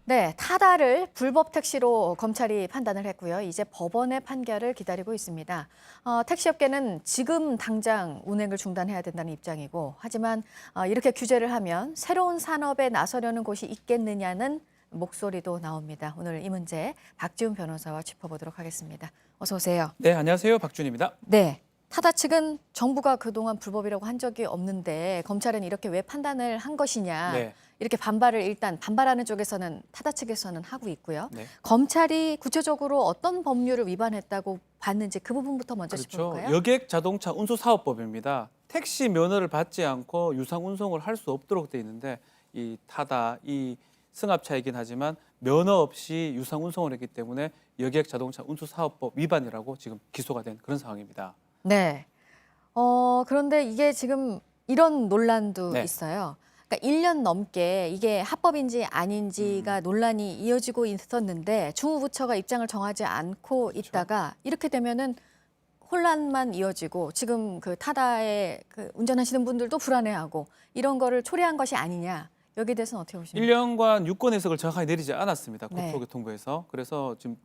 네, 타다를 불법 택시로 검찰이 판단을 했고요. 이제 법원의 판결을 기다리고 있습니다. 택시업계는 지금 당장 운행을 중단해야 된다는 입장이고, 하지만 이렇게 규제를 하면 새로운 산업에 나서려는 곳이 있겠느냐는 목소리도 나옵니다. 오늘 이 문제 박지훈 변호사와 짚어보도록 하겠습니다. 어서 오세요. 네, 안녕하세요. 박준입니다. 네. 타다 측은 정부가 그동안 불법이라고 한 적이 없는데 검찰은 이렇게 왜 판단을 한 것이냐. 네. 이렇게 반발을 일단 반발하는 쪽에서는 타다 측에서는 하고 있고요. 네. 검찰이 구체적으로 어떤 법률을 위반했다고 봤는지 그 부분부터 먼저 그렇죠. 짚어볼까요? 여객 자동차 운수 사업법입니다. 택시 면허를 받지 않고 유상 운송을 할 수 없도록 돼 있는데 이 타다 이 승합차이긴 하지만 면허 없이 유상 운송을 했기 때문에 여객 자동차 운수 사업법 위반이라고 지금 기소가 된 그런 상황입니다. 네. 그런데 이게 지금 이런 논란도 네. 있어요. 그러니까 1년 넘게 이게 합법인지 아닌지가 논란이 이어지고 있었는데 중후부처가 입장을 정하지 않고 있다가 이렇게 되면은 혼란만 이어지고 지금 그 타다에 그 운전하시는 분들도 불안해하고 이런 거를 초래한 것이 아니냐. 여기에 대해서는 어떻게 보십니까? 1년간 유권 해석을 정확하게 내리지 않았습니다. 네. 국토교통부에서. 그래서 지금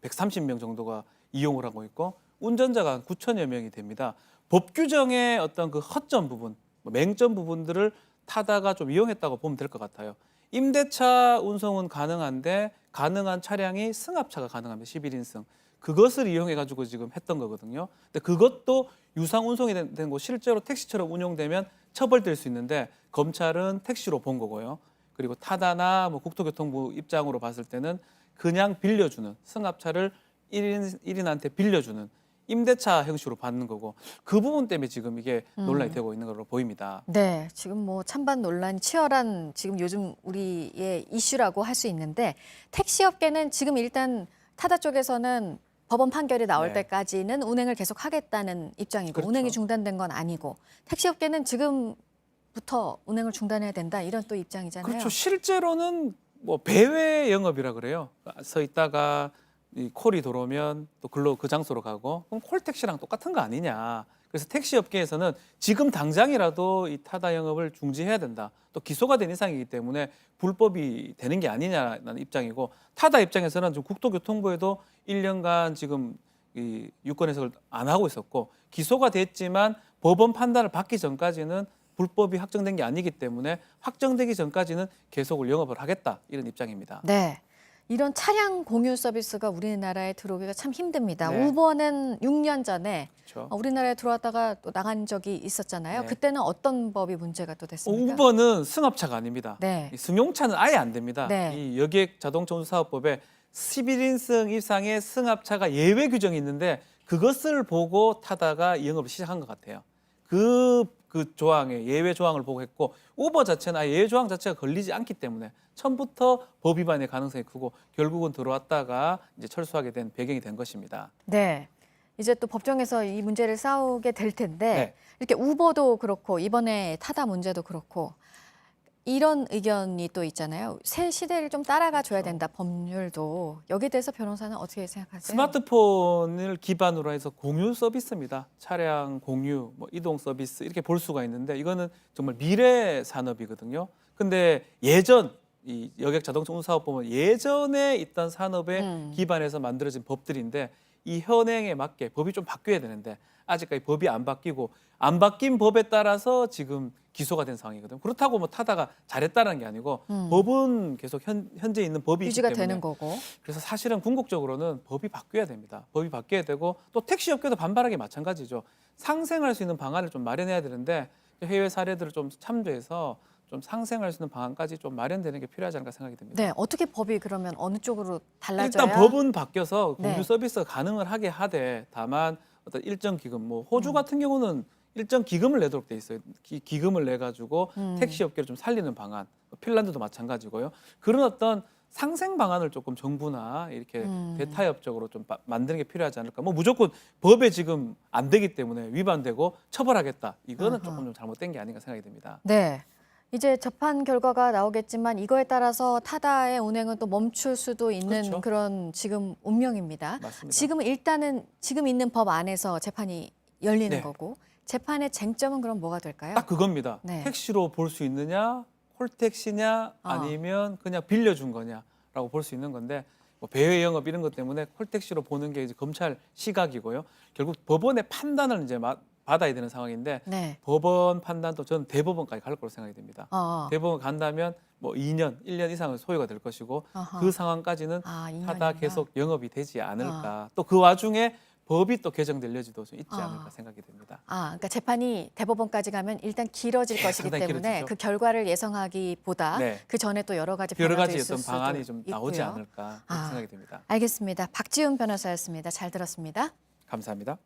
130명 정도가 이용을 하고 있고 운전자가 한 9천여 명이 됩니다. 법 규정의 어떤 그 허점 부분, 맹점 부분들을 타다가 좀 이용했다고 보면 될 것 같아요. 임대차 운송은 가능한데 가능한 차량이 승합차가 가능합니다. 11인승. 그것을 이용해가지고 지금 했던 거거든요. 근데 그것도 유상 운송이 된 거 실제로 택시처럼 운용되면 처벌될 수 있는데 검찰은 택시로 본 거고요. 그리고 타다나 뭐 국토교통부 입장으로 봤을 때는 그냥 빌려주는 승합차를 1인한테 빌려주는 임대차 형식으로 받는 거고 그 부분 때문에 지금 이게 논란이 되고 있는 걸로 보입니다. 네, 지금 뭐 찬반 논란이 치열한 지금 요즘 우리의 이슈라고 할 수 있는데 택시업계는 지금 일단 타다 쪽에서는 법원 판결이 나올 네. 때까지는 운행을 계속 하겠다는 입장이고 그렇죠. 운행이 중단된 건 아니고 택시업계는 지금부터 운행을 중단해야 된다 이런 또 입장이잖아요. 그렇죠. 실제로는 뭐 배회 영업이라 그래요. 서 있다가 이 콜이 들어오면 또 글로 그 장소로 가고 그럼 콜택시랑 똑같은 거 아니냐. 그래서 택시 업계에서는 지금 당장이라도 이 타다 영업을 중지해야 된다. 또 기소가 된 이상이기 때문에 불법이 되는 게 아니냐는 입장이고 타다 입장에서는 좀 국토교통부에도 1년간 지금 이 유권 해석을 안 하고 있었고 기소가 됐지만 법원 판단을 받기 전까지는 불법이 확정된 게 아니기 때문에 확정되기 전까지는 계속을 영업을 하겠다 이런 입장입니다. 네. 이런 차량 공유 서비스가 우리나라에 들어오기가 참 힘듭니다. 네. 우버는 6년 전에 그렇죠. 우리나라에 들어왔다가 또 나간 적이 있었잖아요. 네. 그때는 어떤 법이 문제가 또 됐습니까? 우버는 승합차가 아닙니다. 네. 이 승용차는 아예 안 됩니다. 네. 이 여객 자동차 운수 사업법에 11인승 이상의 승합차가 예외 규정이 있는데 그것을 보고 타다가 영업을 시작한 것 같아요. 그 조항에 예외 조항을 보고 했고 우버 자체는 아예 예외 조항 자체가 걸리지 않기 때문에 처음부터 법 위반의 가능성이 크고 결국은 들어왔다가 이제 철수하게 된 배경이 된 것입니다. 네. 이제 또 법정에서 이 문제를 싸우게 될 텐데 네. 이렇게 우버도 그렇고 이번에 타다 문제도 그렇고 이런 의견이 또 있잖아요. 새 시대를 좀 따라가 줘야 된다, 법률도. 여기에 대해서 변호사는 어떻게 생각하세요? 스마트폰을 기반으로 해서 공유 서비스입니다. 차량 공유, 뭐 이동 서비스 이렇게 볼 수가 있는데 이거는 정말 미래 산업이거든요. 근데 예전 이 여객 자동차 운사업법은 예전에 있던 산업에 기반해서 만들어진 법들인데 이 현행에 맞게 법이 좀 바뀌어야 되는데 아직까지 법이 안 바뀌고 안 바뀐 법에 따라서 지금 기소가 된 상황이거든요. 그렇다고 뭐 타다가 잘했다는 게 아니고 법은 계속 현재 있는 법이 유지가 있기 때문에 되는 거고. 그래서 사실은 궁극적으로는 법이 바뀌어야 됩니다. 법이 바뀌어야 되고 또 택시업계도 반발하기 마찬가지죠. 상생할 수 있는 방안을 좀 마련해야 되는데 해외 사례들을 좀 참조해서 좀 상생할 수 있는 방안까지 좀 마련되는 게 필요하지 않을까 생각이 듭니다. 네, 어떻게 법이 그러면 어느 쪽으로 달라져야? 일단 법은 바뀌어서 공유 네. 서비스가 가능을 하게 하되 다만 어떤 일정 기금, 뭐 호주 같은 경우는 일정 기금을 내도록 돼 있어요. 기금을 내 가지고 택시 업계를 좀 살리는 방안. 핀란드도 마찬가지고요. 그런 어떤 상생 방안을 조금 정부나 이렇게 대타협적으로 좀 만드는 게 필요하지 않을까. 뭐 무조건 법에 지금 안 되기 때문에 위반되고 처벌하겠다. 이거는 조금 좀 잘못된 게 아닌가 생각이 듭니다. 네. 이제 재판 결과가 나오겠지만 이거에 따라서 타다의 운행은 또 멈출 수도 있는 그렇죠. 그런 지금 운명입니다. 맞습니다. 지금 일단은 지금 있는 법 안에서 재판이 열리는 네. 거고 재판의 쟁점은 그럼 뭐가 될까요? 딱 그겁니다. 네. 택시로 볼 수 있느냐, 콜택시냐, 아니면 그냥 빌려준 거냐. 거라고 볼 수 있는 건데 뭐 배회 영업 이런 것 때문에 콜택시로 보는 게 이제 검찰 시각이고요. 결국 법원의 판단을 이제 받아야 되는 상황인데 네. 법원 판단도 저는 대법원까지 갈 거로 생각이 됩니다. 어. 대법원 간다면 뭐 2년, 1년 이상은 소요가 될 것이고 어허. 그 상황까지는 아, 2년이면. 하다 계속 영업이 되지 않을까. 또 그 와중에 법이 또 개정될 여지도 좀 있지 않을까 생각이 됩니다. 그러니까 재판이 대법원까지 가면 일단 길어질 것이기 상당히 때문에 길어지죠. 그 결과를 예상하기보다 네. 그 전에 또 여러 가지 여러 변화도 가지 있을 어떤 수도 방안이 좀 나오지 있고요. 않을까 그렇게 생각이 됩니다. 알겠습니다. 박지훈 변호사였습니다. 잘 들었습니다. 감사합니다.